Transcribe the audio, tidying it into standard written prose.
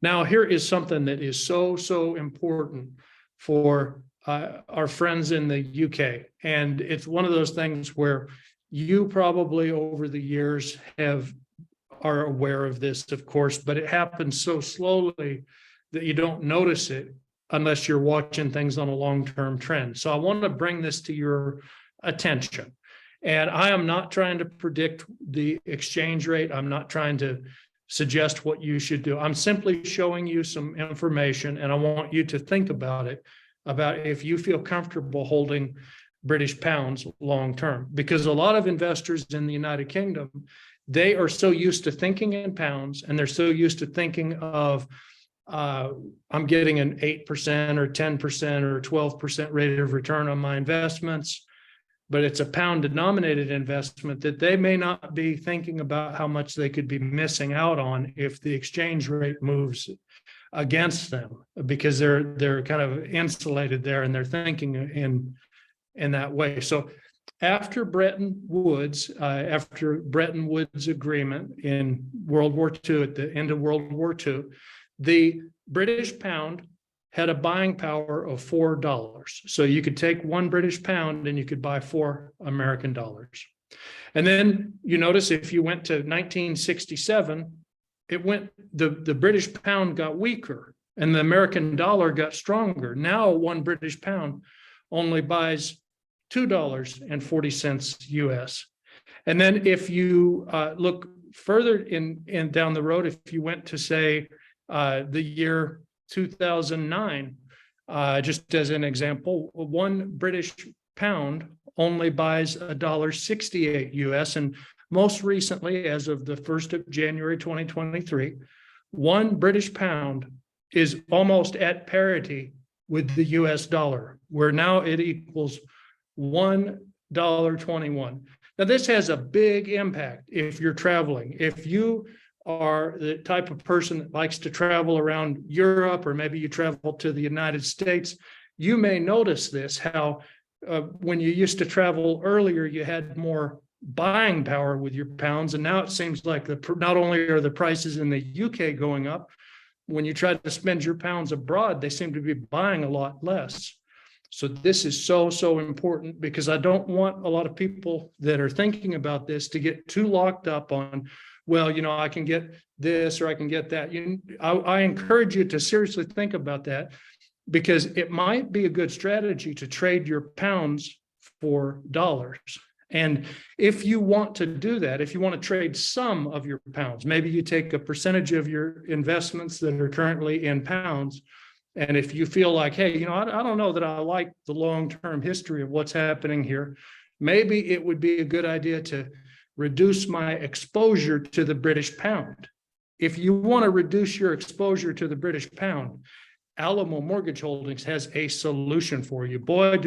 Now, here is something that is so important for our friends in the UK. And it's one of those things where you probably over the years are aware of this, of course, but it happens so slowly that you don't notice it unless you're watching things on a long-term trend. So I want to bring this to your attention. And I am not trying to predict the exchange rate. I'm not trying to suggest what you should do. I'm simply showing you some information, and I want you to think about it, about if you feel comfortable holding British pounds long-term. Because a lot of investors in the United Kingdom, they are so used to thinking in pounds, and they're so used to thinking of, I'm getting an 8% or 10% or 12% rate of return on my investments, but it's a pound denominated investment, that they may not be thinking about how much they could be missing out on if the exchange rate moves against them, because they're kind of insulated there and they're thinking in that way. So after Bretton Woods agreement in World War II, at the end of World War II, the British pound had a buying power of $4. So you could take one British pound and you could buy 4 American dollars. And then you notice if you went to 1967, the British pound got weaker and the American dollar got stronger. Now one British pound only buys $2.40 US. And then if you look further in down the road, if you went to say the year 2009, just as an example, one British pound only buys $1.68 US. And most recently, as of the 1st of January 2023, one British pound is almost at parity with the US dollar, where now it equals $1.21. Now, this has a big impact if you're traveling. If you are the type of person that likes to travel around Europe, or maybe you travel to the United States, you may notice this, how when you used to travel earlier, you had more buying power with your pounds. And now it seems like not only are the prices in the UK going up, when you try to spend your pounds abroad, they seem to be buying a lot less. So this is so important, because I don't want a lot of people that are thinking about this to get too locked up on, well, I can get this or I can get that. I encourage you to seriously think about that, because it might be a good strategy to trade your pounds for dollars. And if you want to do that, if you want to trade some of your pounds, maybe you take a percentage of your investments that are currently in pounds. And if you feel like, hey, I don't know that I like the long-term history of what's happening here, maybe it would be a good idea to reduce my exposure to the British pound. If you want to reduce your exposure to the British pound, Alamo Mortgage Holdings has a solution for you. Boy, do